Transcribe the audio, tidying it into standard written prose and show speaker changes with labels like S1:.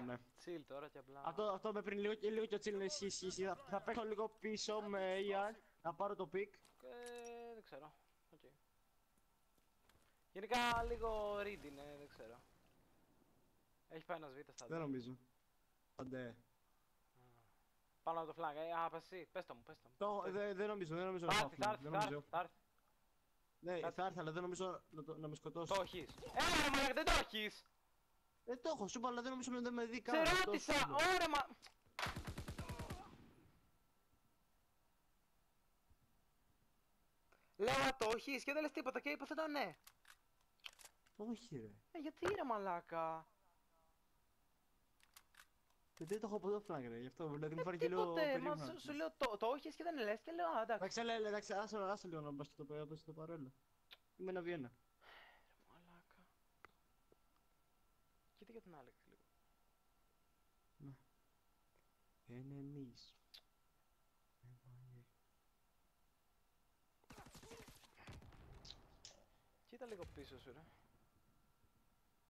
S1: Ναι.
S2: Chill τώρα και απλά.
S1: Αυτό με πριν λίγο και ο chill είναι ισχύει. Θα παίξω λίγο πίσω με AR να πάρω το pick.
S2: Δεν ξέρω. Okay. Γενικά λίγο read είναι, δεν ξέρω. Έχει πάει ένας β' στα
S1: Δεν νομίζω. Αντέ.
S2: Πάνω από το flank, πες το μου.
S1: Δεν νομίζω να
S2: Θα έρθει.
S1: Ναι, θα έρθει, αλλά δεν νομίζω να με σκοτώσει.
S2: Το έχεις. Ρε μαλάκα, δεν το έχεις!
S1: Το έχω, σου είπα, αλλά δεν νομίζω να με δει
S2: Σε
S1: καν.
S2: ρώτησα, ωραία μα... Λέω το έχεις και δεν λες τίποτα και υποθέτω ναι.
S1: Όχι ρε.
S2: Γιατί ρε μαλάκα.
S1: Δεν το έχω από το flank ρε, γι' αυτό δηλαδή μου φάνηκε λίγο
S2: Τίποτε,
S1: περίεργο.
S2: μα σου λέω το έχεις και δεν λες και λέω εντάξει.
S1: Εντάξει, άσε λίγο να μπας το παρέλα. Είμαι ένα Βιέννα.
S2: Μαλάκα. Κοίτα για την άλλη λίγο.
S1: Ναι. Enemies.
S2: Κοίτα λίγο πίσω σου ρε.